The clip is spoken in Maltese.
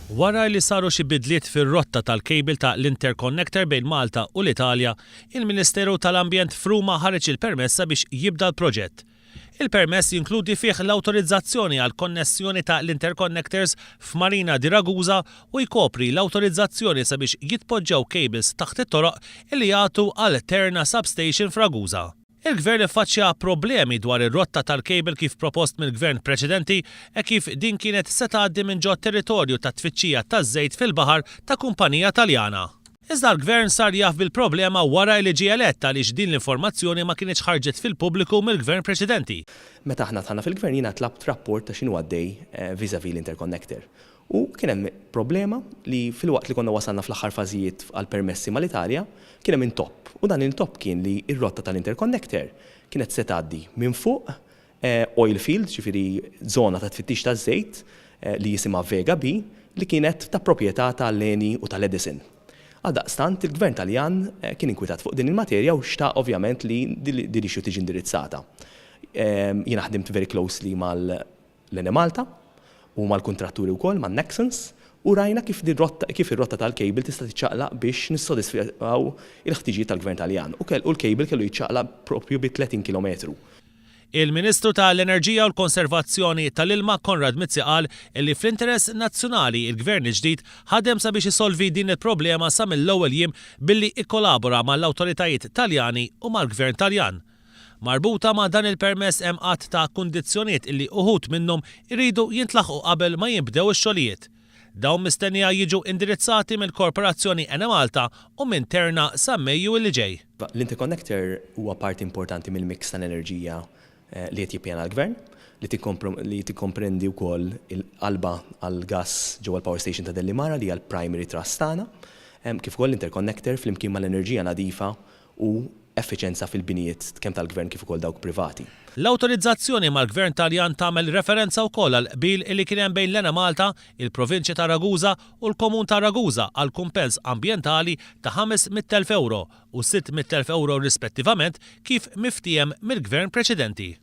Wara li saru xi bidliet fir-rotta tal-kejbil ta' l-interconnector bejn Malta u l-Italja, il-Ministeru tal-Ambjent Fruma ħareġ il-permessa biex jibda l-proġett. Il-permess jinkludi fih l-awtorizzazzjoni għal konnessjoni ta' l-interconnectors f'Marina di Ragusa u jkopri l-awtorizzazzjoni sabiex jitpoġġew cables taħt it-toroq li jagħtu għal Terna Substation f'Ragusa. Il-Gvern iffaċċja problemi dwar ir-rotta tal-kejbil kif propost mill-Gvern preċedenti e kif din kienet se tgħaddi minn ġo territorju ta' tfittxija taż-żejt fil-baħar ta' kumpanija Taljana. Iżda l-Gvern sar jaf bil-problema wara li ġie elett għaliex din l-informazzjoni ma kienx ħarġet fil-pubbliku mill-Gvern preċedenti. Meta aħna tħanna fil-Gvern jiena tlabt rapport ta' x'inhu għaddej vis-à-vis l-interconnector. U kien hemm problema li fil-waqt li konna wasalna fl-aħħar fażijiet għal permessi mal-Italja, kien hemm intop. U dan il-top kien li r-rotta tal-interconnector kienet se tgħaddi minn fuq oil field, ġifieri żona ta' tfittix taż-żejt li jisimha Vega B, li kienet ta' proprjetà tal-Eni u tal-Edison. Għaldaqstant il-Gvern Taljan kien inkwitat fuq din il-materja u xtaq ovvjament li din issue tiġi indirizzata. Jiena ħdimt very closely mal-Eni Malta u mal-kontratturi wkoll man-Nexans u rajna kif ir-rotta tal-kejbil tista' tiċċaqlaq biex nissodisfaw il-ħtiġijiet tal-Gvern Taljan u l-kejbil kellu jiċċaqlaq propju bi 30 kilometru. Il-Ministru tal-Enerġija u l-Konservazzjoni tal-Ilma Konrad Mizzi qal li fl-interess nazzjonali il-Gvern il-ġdid ħadem sabiex isolvi din il-problema sa mill-ewwel jiem billi ikkolabora mal-awtoritajiet Taljani u mal-Gvern Taljan. Marbuta ma' dan il-permess hemm qatt ta' kundizzjonijiet illi uħud minnhom iridu jintlaħqu qabel ma jinbdew ix-xogħlijiet. Dawn mistennija jiġu indirizzati mill-Korporazzjoni Eni Malta u minn Terna sa Mejju li ġej. L-interconnector huwa parti importanti mill-mix tal-enerġija li qed jippjana l-Gvern li tikkomprendi wkoll il-qalba għall-gass ġewwa l-Power Station ta' Dellimara li hija l-primary trust tagħna, kif ukoll l-interconnector flimkien mal-enerġija nadifa u effiċenza fil-binijiet kemm tal-Gvern kif ukoll dawk privati. L-awtorizzazzjoni mal-Gvern Taljan tagħmel referenza wkoll għal qbil li kien hemm bejn l-Eni Malta, il-Provinċja ta' Ragusa u l-Komun ta' Ragusa għal kumpens ambjentali ta' €500,000 u €600,000 rispettivament kif miftiem mill-Gvern preċedenti.